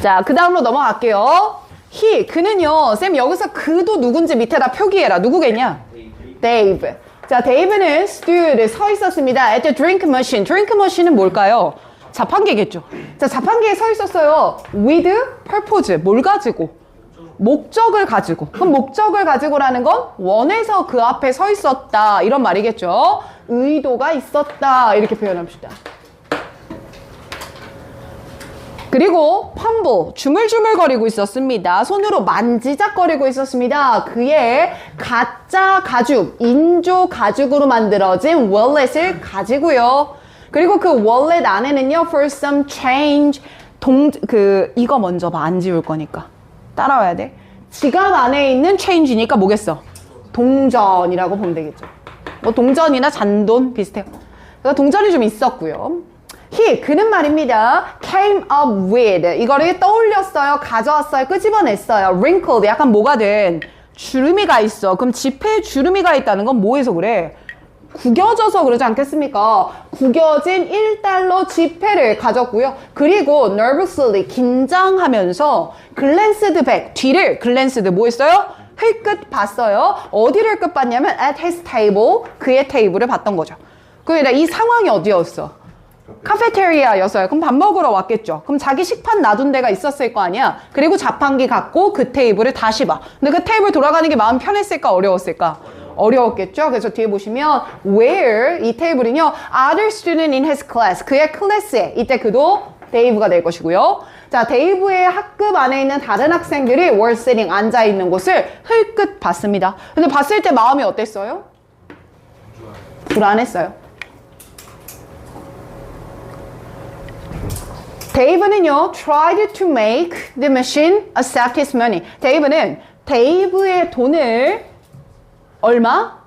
자, 그 다음으로 넘어갈게요. he, 그는요. 쌤 여기서 그도 누군지 밑에다 표기해라. 누구겠냐? Dave. 자, Dave는 stood, 서 있었습니다. At the drink machine. drink machine은 뭘까요? 자판기겠죠. 자, 자판기에 서 있었어요. With purpose. 뭘 가지고? 목적을 가지고. 그럼 목적을 가지고라는 건 원해서 그 앞에 서 있었다. 이런 말이겠죠. 의도가 있었다. 이렇게 표현합시다. 그리고 펌블, 주물주물거리고 있었습니다. 손으로 만지작거리고 있었습니다. 그의 가짜 가죽, 인조 가죽으로 만들어진 월렛을 가지고요. 그리고 그 월렛 안에는요, for some change, 이거 먼저 봐. 안 지울 거니까. 따라와야 돼. 지갑 안에 있는 change니까 뭐겠어? 동전이라고 보면 되겠죠. 뭐 동전이나 잔돈 비슷해요. 그래서 동전이 좀 있었고요. 그는 말입니다. came up with. 이거를 떠올렸어요. 가져왔어요. 끄집어냈어요. wrinkled. 약간 뭐가 된 주름이가 있어. 그럼 지폐에 주름이가 있다는 건 뭐해서 그래? 구겨져서 그러지 않겠습니까? 구겨진 1달러 지폐를 가졌고요. 그리고 nervously 긴장하면서 glanced back. 뒤를 glanced 뭐 했어요? 흘끗 봤어요. 어디를 흘끗 봤냐면 at his table. 그의 테이블을 봤던 거죠. 그러니까 이 상황이 어디였어? 카페테리아였어요. 그럼 밥 먹으러 왔겠죠. 그럼 자기 식판 놔둔 데가 있었을 거 아니야. 그리고 자판기 갖고 그 테이블을 다시 봐. 근데 그 테이블 돌아가는 게 마음 편했을까 어려웠을까? 어려웠겠죠. 그래서 뒤에 보시면 where 이 테이블은요 other student in his class 그의 클래스에 이때 그도 데이브가 될 것이고요. 자, 데이브의 학급 안에 있는 다른 학생들이 were sitting 앉아 있는 곳을 흘끗 봤습니다. 근데 봤을 때 마음이 어땠어요? 불안했어요. 데이브는요, tried to make the machine accept his money. 데이브는 데이브의 돈을 얼마?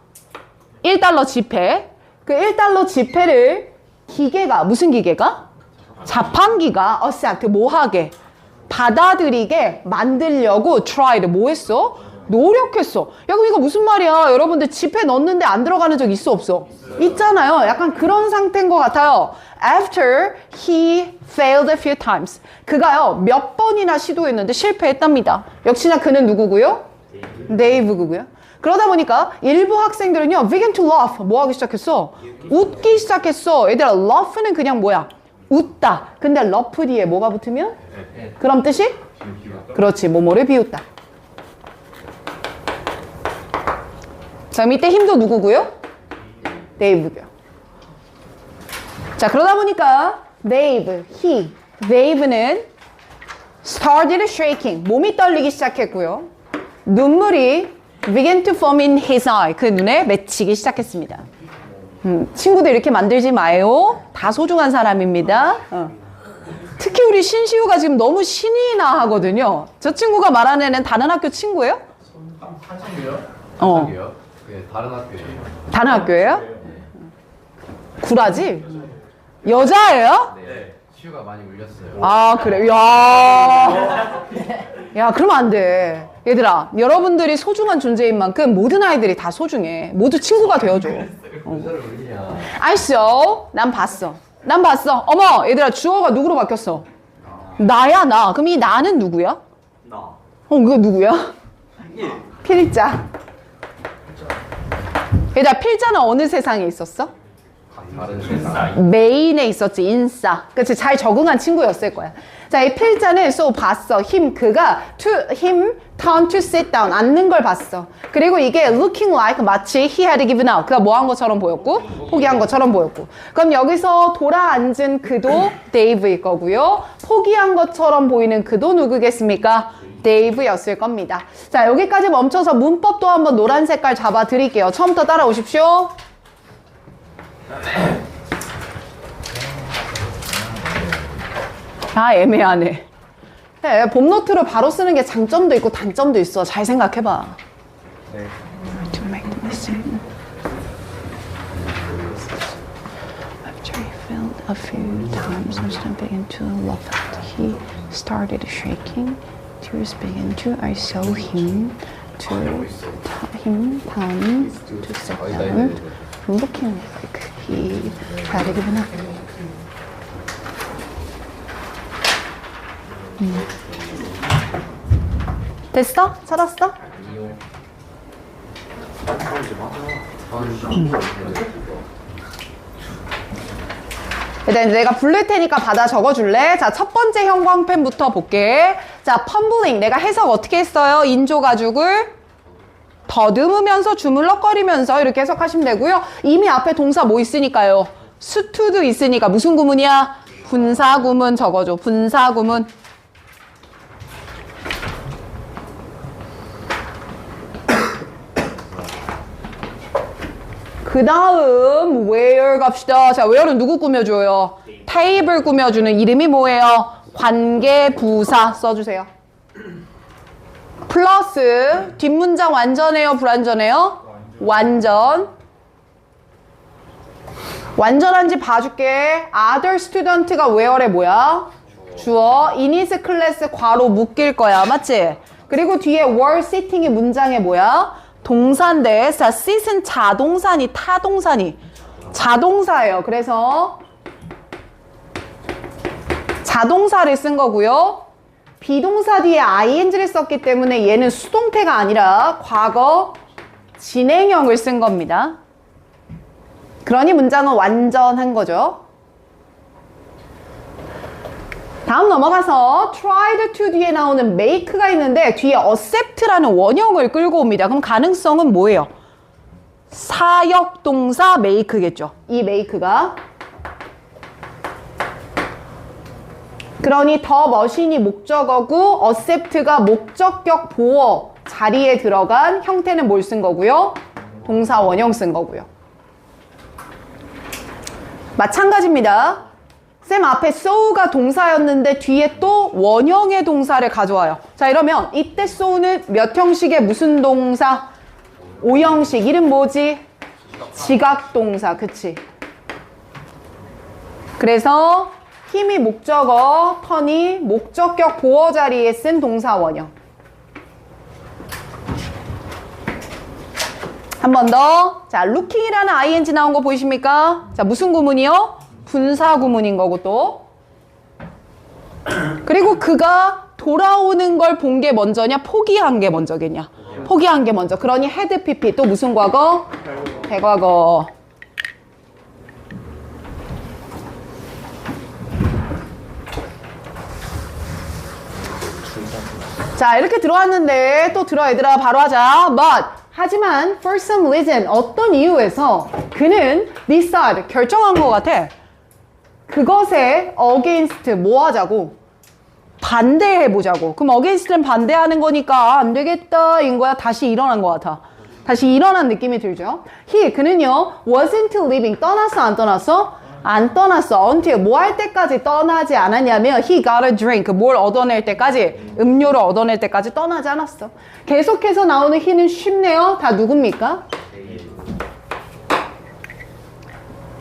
1달러 지폐. 그 1달러 지폐를 기계가, 무슨 기계가? 자판기가 accept, 뭐하게? 받아들이게 만들려고 tried, 뭐 했어? 노력했어. 야, 그럼 이거 무슨 말이야? 여러분들 지폐 넣었는데 안 들어가는 적 있어, 없어? 있잖아요. 약간 그런 상태인 것 같아요. After he failed a few times. 그가요, 몇 번이나 시도했는데 실패했답니다. 역시나 그는 누구고요? 데이브고요. 그러다 보니까 일부 학생들은요, began to laugh. 뭐 하기 시작했어? 웃기 시작했어. 얘들아, laugh는 그냥 뭐야? 웃다. 근데 laugh 뒤에 뭐가 붙으면? 그럼 뜻이? 그렇지, 뭐뭐를 비웃다. 자, 밑에 힘도 누구고요? 데이브고요. 자, 그러다 보니까 데이브는 started shaking. 몸이 떨리기 시작했고요. 눈물이 began to form in his eye. 그 눈에 맺히기 시작했습니다. 친구들 이렇게 만들지 마요. 다 소중한 사람입니다. 특히 우리 신시우가 지금 너무 신이 나 하거든요. 저 친구가 말하는 애는 다른 학교 친구예요? 한창이요? 어. 한창이요? 네, 다른 학교예요. 다른 학교예요? 구라지? 여자예요? 네, 시우가 많이 울렸어요. 아, 그래. 야. 야, 그러면 안 돼. 얘들아, 여러분들이 소중한 존재인 만큼 모든 아이들이 다 소중해. 모두 친구가 되어줘. 여자를 울리냐? 알았어. 난 봤어. 어머, 얘들아, 주어가 누구로 바뀌었어? 나야, 나. 그럼 이 나는 누구야? 나. 그거 누구야? 필자. 얘들아, 필자는 어느 세상에 있었어? 다른 세상. 메인에 있었지, 인싸. 그치, 잘 적응한 친구였을 거야. 자, 이 필자는 so 봤어. 그가 turn to sit down. 앉는 걸 봤어. 그리고 이게 looking like 마치 he had given up. 그가 뭐 한 것처럼 보였고, 포기한 것처럼 보였고. 그럼 여기서 돌아 앉은 그도 데이브일 거고요. 포기한 것처럼 보이는 그도 누구겠습니까? 데이브였을 겁니다. 자, 여기까지 멈춰서 문법도 한번 노란 색깔 잡아 드릴게요. 처음부터 따라오십시오. 아, 애매하네. 네, 봄노트로 바로 쓰는 게 장점도 있고 단점도 있어. 잘 생각해봐. 네. To make the machine. After he failed a few times, Winston began to laugh. He started shaking. Tears began to. I saw him down to sit down, looking like he had given up. 됐어? 찾았어? 일단 내가 부를 테니까 받아 적어줄래? 자, 첫 번째 형광펜부터 볼게. 자, 펌블링. 내가 해석 어떻게 했어요? 인조 가죽을 더듬으면서 주물럭거리면서 이렇게 해석하시면 되고요. 이미 앞에 동사 뭐 있으니까요? stood 있으니까 무슨 구문이야? 분사구문 적어줘. 분사구문. 그 다음 where 갑시다. 자, where는 누구 꾸며줘요? 테이블 꾸며주는 이름이 뭐예요? 관계 부사 써주세요. 플러스 뒷문장 완전해요? 불완전해요? 완전. 완전한지 봐줄게. other student가 where에 뭐야? 주어. in his class 괄호 묶일 거야. 맞지? 그리고 뒤에 were sitting이 문장에 뭐야? 동사인데, 자, sit은 자동사니 타동사니? 자동사예요. 그래서 자동사를 쓴 거고요. 비동사 뒤에 ing를 썼기 때문에 얘는 수동태가 아니라 과거 진행형을 쓴 겁니다. 그러니 문장은 완전한 거죠. 다음 넘어가서 tried to 뒤에 나오는 make가 있는데 뒤에 accept라는 원형을 끌고 옵니다. 그럼 가능성은 뭐예요? 사역동사 make겠죠. 이 make가. 그러니 더 머신이 목적어고 accept가 목적격 보어 자리에 들어간 형태는 뭘 쓴 거고요? 동사 원형 쓴 거고요. 마찬가지입니다. 쌤 앞에 so가 동사였는데 뒤에 또 원형의 동사를 가져와요. 자, 이러면 이때 so는 몇 형식의 무슨 동사? 5형식. 이름 뭐지? 지각동사. 그치? 그래서 힘이 목적어, 턴이 목적격 보어 자리에 쓴 동사 원형. 한 번 더. 자, looking이라는 ing 나온 거 보이십니까? 자, 무슨 구문이요? 분사 구문인 거고 또. 그리고 그가 돌아오는 걸 본 게 먼저냐? 포기한 게 먼저겠냐? 포기한 게 먼저. 그러니 had pp. 또 무슨 과거? 대과거. 자, 이렇게 들어왔는데 또 들어 얘들아 바로 하자. But 하지만 for some reason 어떤 이유에서 그는 decide 결정한 것 같아. 그것에 against 뭐 하자고? 반대해보자고. 그럼 against는 반대하는 거니까 안 되겠다 인 거야. 다시 일어난 것 같아. 다시 일어난 느낌이 들죠. 그는요 wasn't leaving. 떠났어 안 떠났어? 안 떠났어. until 뭐 할 때까지 떠나지 않았냐면 he got a drink. 뭘 얻어낼 때까지, 음료를 얻어낼 때까지 떠나지 않았어. 계속해서 나오는 he는 쉽네요. 다 누굽니까?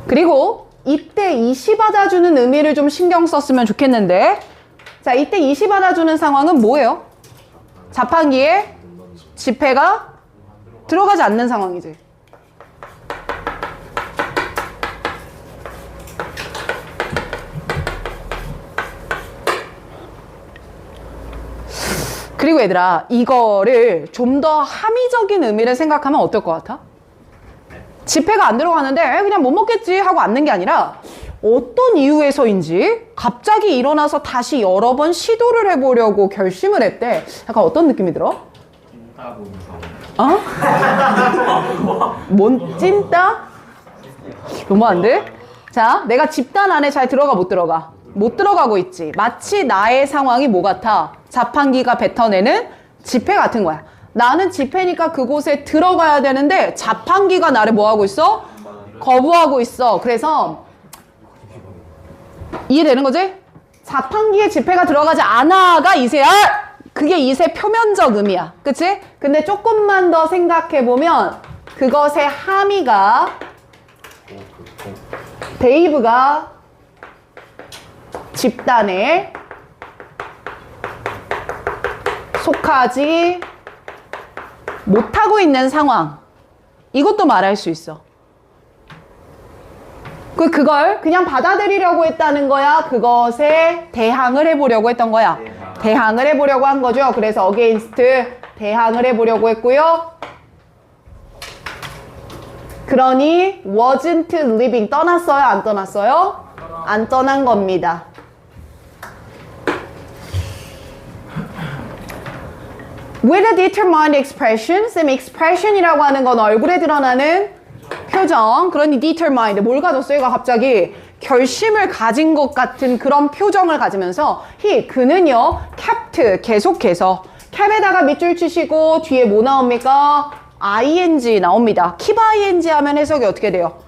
그리고 이때 이시 받아주는 의미를 좀 신경 썼으면 좋겠는데, 자, 이때 이시 받아주는 상황은 뭐예요? 자판기에 지폐가 들어가지 않는 상황이지. 그리고 얘들아, 이거를 좀 더 함의적인 의미를 생각하면 어떨 것 같아? 지폐가 안 들어가는데 그냥 못 먹겠지 하고 앉는 게 아니라 어떤 이유에서인지 갑자기 일어나서 다시 여러 번 시도를 해보려고 결심을 했대. 약간 어떤 느낌이 들어? 어? 뭔 찐따? 너무한데? 자, 내가 집단 안에 잘 들어가 못 들어가? 못 들어가고 있지. 마치 나의 상황이 뭐 같아? 자판기가 뱉어내는 지폐 같은 거야. 나는 지폐니까 그곳에 들어가야 되는데 자판기가 나를 뭐 하고 있어? 거부하고 있어. 그래서 이해되는 거지? 자판기에 지폐가 들어가지 않아가 이세야. 그게 이세 표면적 의미야. 그치? 근데 조금만 더 생각해보면 그것의 함의가 데이브가 집단에 속하지 못하고 있는 상황, 이것도 말할 수 있어. 그걸 그냥 받아들이려고 했다는 거야? 그것에 대항을 해보려고 했던 거야? 대항을 해보려고 한 거죠. 그래서 against 대항을 해보려고 했고요. 그러니 wasn't leaving 떠났어요? 안 떠났어요? 안 떠난 겁니다. With a determined expression, 쌤 expression이라고 하는 건 얼굴에 드러나는 표정. 그러니 determined. 뭘 가졌어? 얘가 갑자기 결심을 가진 것 같은 그런 표정을 가지면서 그는요 kept 계속해서 캡에다가 밑줄 치시고 뒤에 뭐 나옵니까? ing 나옵니다. keep ing 하면 해석이 어떻게 돼요?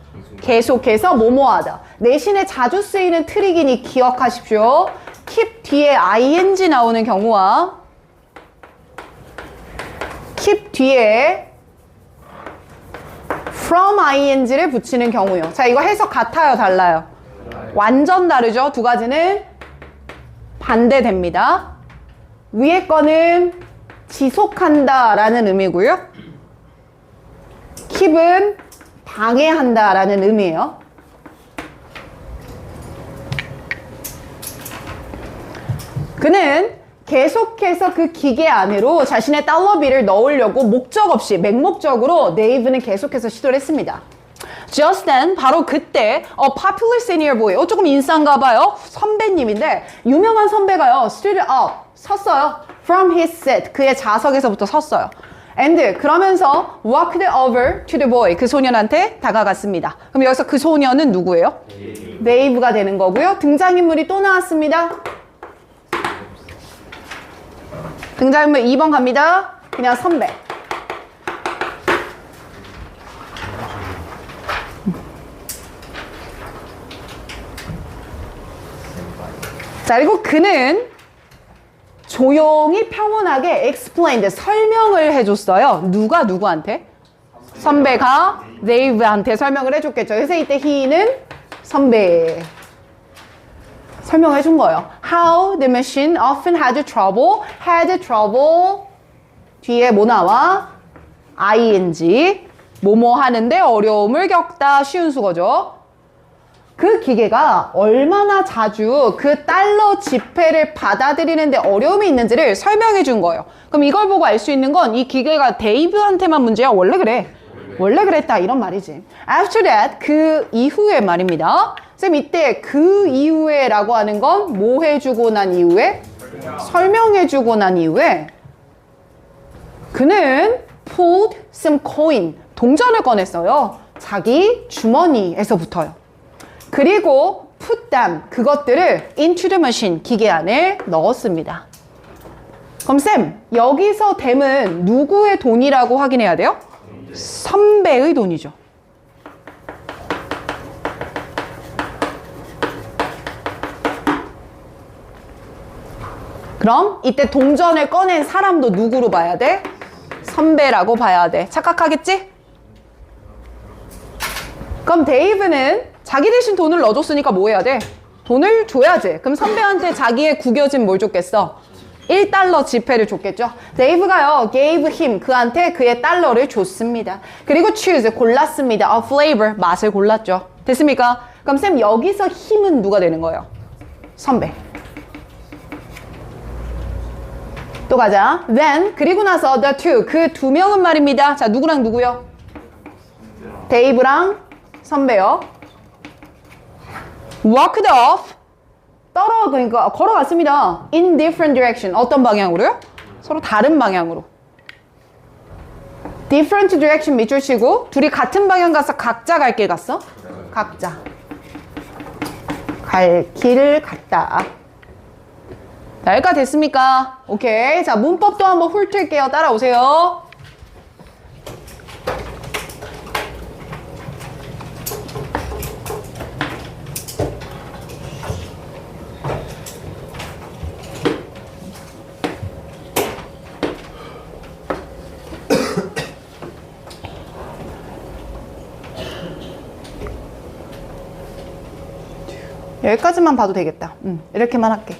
계속해서 뭐뭐하다. 내신에 자주 쓰이는 트릭이니 기억하십시오. keep 뒤에 ing 나오는 경우와 keep 뒤에 from ing를 붙이는 경우요. 자, 이거 해석 같아요, 달라요? 완전 다르죠? 두 가지는 반대됩니다. 위에 거는 지속한다 라는 의미고요. keep은 방해한다 라는 의미예요. 그는 계속해서 그 기계 안으로 자신의 달러비를 넣으려고 목적 없이 맹목적으로 데이브는 계속해서 시도를 했습니다. Just then, 바로 그때 a popular senior boy, 조금 인싸인가 봐요. 선배님인데 유명한 선배가요. stood up, 섰어요. From his seat, 그의 좌석에서부터 섰어요. And 그러면서 walked over to the boy, 그 소년한테 다가갔습니다. 그럼 여기서 그 소년은 누구예요? 데이브가 되는 거고요. 등장인물이 또 나왔습니다. 등장인물 2번 갑니다. 그냥 선배. 자, 그리고 그는 조용히 평온하게 explained, 설명을 해줬어요. 누가 누구한테? 선배가 데이브한테 설명을 해줬겠죠. 그래서 이때 he는 선배. 설명해 준 거예요. How the machine often had trouble 뒤에 뭐 나와? ing 뭐뭐 하는데 어려움을 겪다. 쉬운 수거죠. 그 기계가 얼마나 자주 그 달러 지폐를 받아들이는데 어려움이 있는지를 설명해 준 거예요. 그럼 이걸 보고 알 수 있는 건 이 기계가 데이브한테만 문제야? 원래 그래. 원래 그랬다 이런 말이지. After that, 그 이후에 말입니다. 쌤 이때 그 이후에 라고 하는 건 뭐 해주고 난 이후에? 설명해주고 난 이후에 그는 pulled some coin, 동전을 꺼냈어요. 자기 주머니에서부터요. 그리고 put them, 그것들을 into the machine, 기계 안에 넣었습니다. 그럼 쌤, 여기서 them은 누구의 돈이라고 확인해야 돼요? 선배의 돈이죠. 그럼 이때 동전을 꺼낸 사람도 누구로 봐야 돼? 선배라고 봐야 돼. 착각하겠지? 그럼 데이브는 자기 대신 돈을 넣어줬으니까 뭐 해야 돼? 돈을 줘야지. 그럼 선배한테 자기의 구겨진 뭘 줬겠어? 1달러 지폐를 줬겠죠. 데이브가요, gave him, 그한테 그의 달러를 줬습니다. 그리고 choose, 골랐습니다. A flavor, 맛을 골랐죠. 됐습니까? 그럼 쌤 여기서 힘은 누가 되는 거예요? 선배. 또 가자. Then, 그리고 나서 the two, 그 두 명은 말입니다. 자, 누구랑 누구요? 데이브랑 선배요. Walked off, 그러니까 걸어갔습니다. In different direction, 어떤 방향으로요? 서로 다른 방향으로. Different direction 밑줄 치고 둘이 같은 방향 가서 각자 갈 길 갔어? 각자. 갈 길을 갔다. 자, 여기까지 됐습니까? 오케이. 자, 문법도 한번 훑을게요. 따라오세요. 여기까지만 봐도 되겠다. 이렇게만 할게.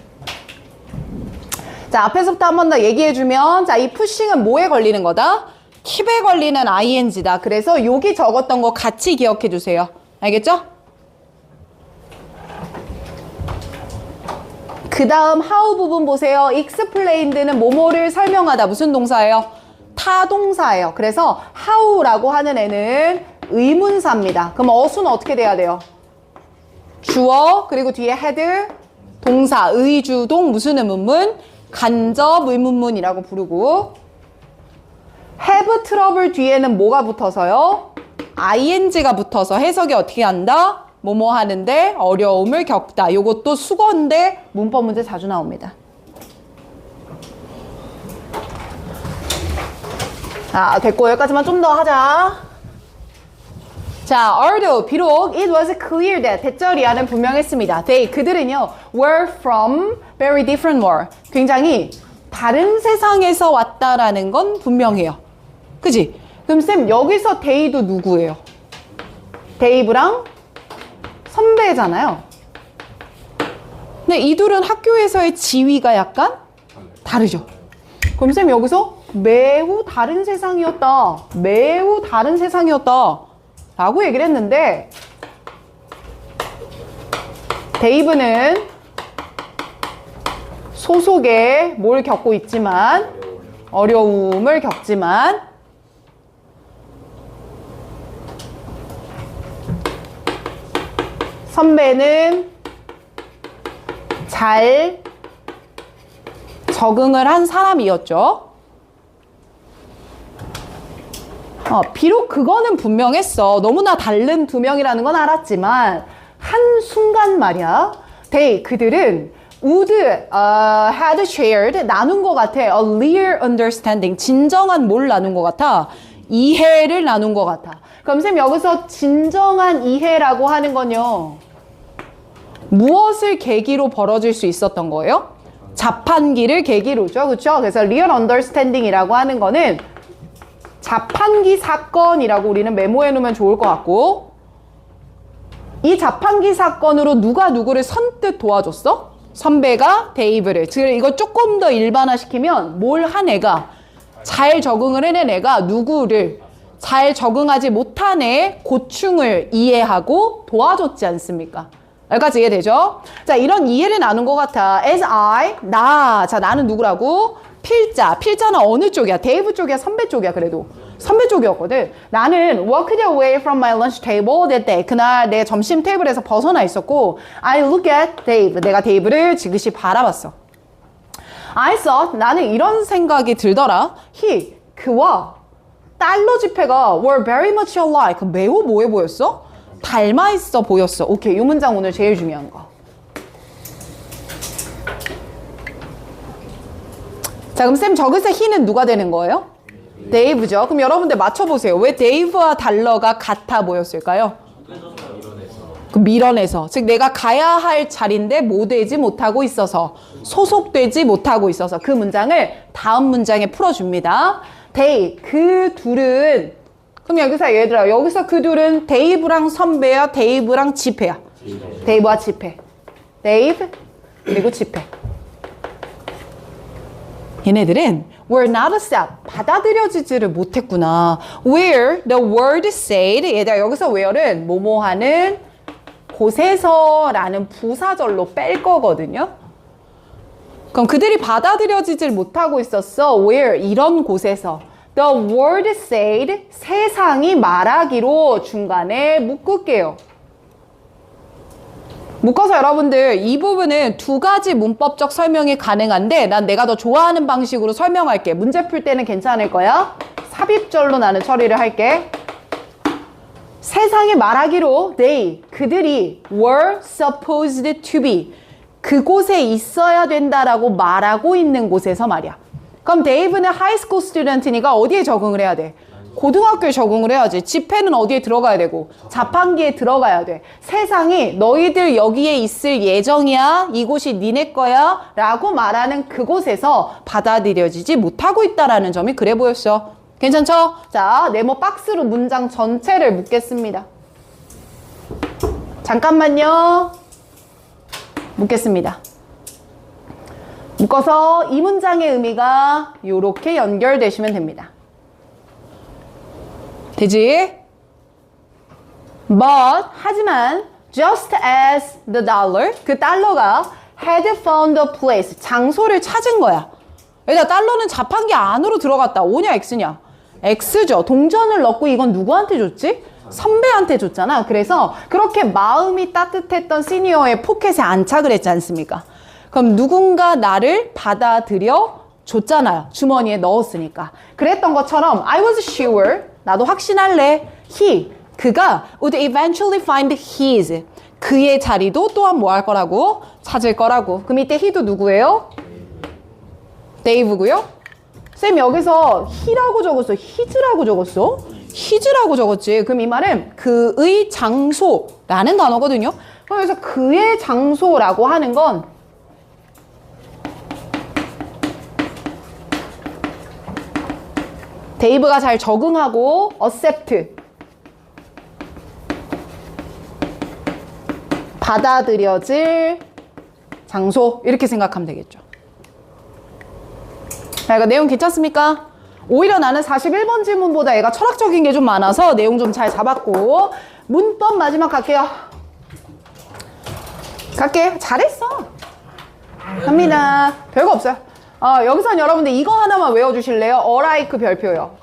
자, 앞에서부터 한 번 더 얘기해주면, 자, 이 푸싱은 뭐에 걸리는 거다? 킵에 걸리는 ing다. 그래서 여기 적었던 거 같이 기억해주세요. 알겠죠? 그 다음 how 부분 보세요. explained는 뭐뭐를 설명하다. 무슨 동사예요? 타동사예요. 그래서 how라고 하는 애는 의문사입니다. 그럼 어수는 어떻게 돼야 돼요? 주어, 그리고 뒤에 had, 동사, 의주동, 무슨 의문문? 간접 의문문이라고 부르고 have trouble 뒤에는 뭐가 붙어서요? ing가 붙어서 해석이 어떻게 한다? 뭐뭐 하는데 어려움을 겪다. 요것도 수거인데 문법 문제 자주 나옵니다. 자, 됐고 여기까지만 좀 더 하자. 자, although 비록 it was clear that 대절이야는 분명했습니다. They 그들은요 were from very different world. 굉장히 다른 세상에서 왔다라는 건 분명해요. 그지? 그럼 쌤 여기서 데이도 누구예요? 데이브랑 선배잖아요. 근데 이 둘은 학교에서의 지위가 약간 다르죠. 그럼 쌤 여기서 매우 다른 세상이었다. 매우 다른 세상이었다. 라고 얘기를 했는데 데이브는 소속에 뭘 겪고 있지만 어려움을 겪지만 선배는 잘 적응을 한 사람이었죠. 비록 그거는 분명했어. 너무나 다른 두 명이라는 건 알았지만 한순간 말이야. 그들은 would had shared 나눈 것 같아. A real understanding 진정한 뭘 나눈 것 같아? 이해를 나눈 것 같아. 그럼 쌤 여기서 진정한 이해라고 하는 건요. 무엇을 계기로 벌어질 수 있었던 거예요? 자판기를 계기로죠. 그렇죠? 그래서 real understanding이라고 하는 거는 자판기 사건이라고 우리는 메모해 놓으면 좋을 것 같고 이 자판기 사건으로 누가 누구를 선뜻 도와줬어? 선배가 데이브를. 즉 이걸 조금 더 일반화시키면 뭘 한 애가 잘 적응을 해낸 애가 누구를 잘 적응하지 못한 애의 고충을 이해하고 도와줬지 않습니까? 여기까지 이해되죠? 자, 이런 이해를 나눈 것 같아. As I, 자, 나는 누구라고? 필자는 어느 쪽이야? 데이브 쪽이야? 선배 쪽이야? 그래도 선배 쪽이었거든. 나는 walked away from my lunch table that day. 그날 내 점심 테이블에서 벗어나 있었고 I look at Dave. 내가 데이브를 지그시 바라봤어. I thought, 나는 이런 생각이 들더라. 그와 달러 지폐가 were very much alike. 매우 뭐해 보였어? 닮아 있어 보였어. 오케이, 이 문장 오늘 제일 중요한 거. 자, 그럼 쌤 저기서 he는 누가 되는 거예요? 데이브죠. 그럼 여러분들 맞춰보세요. 왜 데이브와 달러가 같아 보였을까요? 그 밀어내서. 즉 내가 가야 할 자리인데 못 되지 못하고 있어서 소속되지 못하고 있어서 그 문장을 다음 문장에 풀어줍니다. 그 둘은 그럼 여기서 얘들아 여기서 그 둘은 데이브랑 선배야 데이브랑 지폐야? 데이브와 지폐. 데이브 그리고 지폐. 얘네들은 were not accept 받아들여지지를 못했구나. Where the word said 얘들아 여기서 where는 뭐뭐 하는 곳에서 라는 부사절로 뺄 거거든요. 그럼 그들이 받아들여지질 못하고 있었어. Where 이런 곳에서 the word said 세상이 말하기로 중간에 묶을게요. 묶어서 여러분들 이 부분은 두 가지 문법적 설명이 가능한데 난 내가 더 좋아하는 방식으로 설명할게. 문제 풀 때는 괜찮을 거야. 삽입절로 나는 처리를 할게. 세상이 말하기로 그들이 were supposed to be 그곳에 있어야 된다라고 말하고 있는 곳에서 말이야. 그럼 데이브는 하이스쿨 스튜던트니까 어디에 적응을 해야 돼? 고등학교에 적응을 해야지. 지폐는 어디에 들어가야 되고 자판기에 들어가야 돼. 세상이 너희들 여기에 있을 예정이야. 이곳이 니네 거야. 라고 말하는 그곳에서 받아들여지지 못하고 있다라는 점이 그래 보였어. 괜찮죠? 자, 네모 박스로 문장 전체를 묶겠습니다. 잠깐만요. 묶겠습니다. 묶어서 이 문장의 의미가 이렇게 연결되시면 됩니다. 되지? But 하지만 just as the dollar 그 달러가 had found a place 장소를 찾은 거야. 여기다 달러는 자판기 안으로 들어갔다. O냐 X냐? X죠. 동전을 넣고 이건 누구한테 줬지? 선배한테 줬잖아. 그래서 그렇게 마음이 따뜻했던 시니어의 포켓에 안착을 했지 않습니까? 그럼 누군가 나를 받아들여 줬잖아요. 주머니에 넣었으니까. 그랬던 것처럼 I was sure 나도 확신할래. 그가 would eventually find his. 그의 자리도 또한 뭐 할 거라고? 찾을 거라고. 그럼 이때 he도 누구예요? 데이브고요. 쌤 여기서 he라고 적었어? his라고 적었어? his라고 적었지. 그럼 이 말은 그의 장소라는 단어거든요. 그래서 그의 장소라고 하는 건 데이브가 잘 적응하고 accept 받아들여질 장소 이렇게 생각하면 되겠죠. 자, 이거 내용 괜찮습니까? 오히려 나는 41번 질문보다 얘가 철학적인 게 좀 많아서 내용 좀 잘 잡았고 문법 마지막 갈게요. 갈게. 잘했어. 갑니다. 별거 없어요. 여기선 여러분들 이거 하나만 외워주실래요? 어라이크 별표요.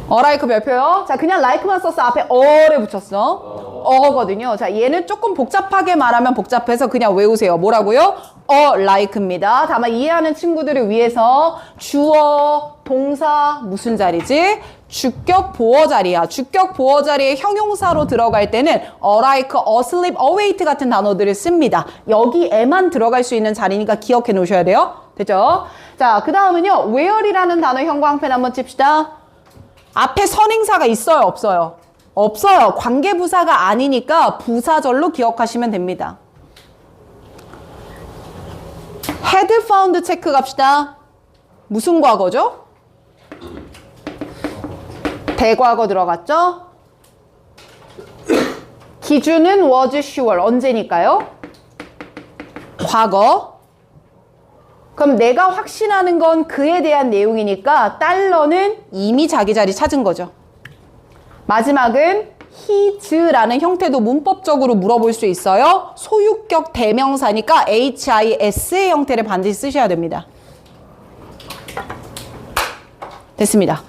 어라이크 별표요. 자, 그냥 like만 썼어. 앞에 어를 붙였어. 어거든요. 자, 얘는 조금 복잡하게 말하면 복잡해서 그냥 외우세요. 뭐라고요? like입니다. 다만 이해하는 친구들을 위해서 주어, 동사, 무슨 자리지? 주격 보어 자리야. 주격 보어 자리에 형용사로 들어갈 때는 like, asleep, await 같은 단어들을 씁니다. 여기에만 들어갈 수 있는 자리니까 기억해 놓으셔야 돼요. 됐죠? 자, 그 다음은요. where이라는 단어 형광펜 한번 찝시다. 앞에 선행사가 있어요? 없어요? 없어요. 관계부사가 아니니까 부사절로 기억하시면 됩니다. had found 체크 갑시다. 무슨 과거죠? 대과거 들어갔죠? 기준은 was sure. 언제니까요? 과거. 그럼 내가 확신하는 건 그에 대한 내용이니까 달러는 이미 자기 자리 찾은 거죠. 마지막은 his라는 형태도 문법적으로 물어볼 수 있어요. 소유격 대명사니까 his의 형태를 반드시 쓰셔야 됩니다. 됐습니다.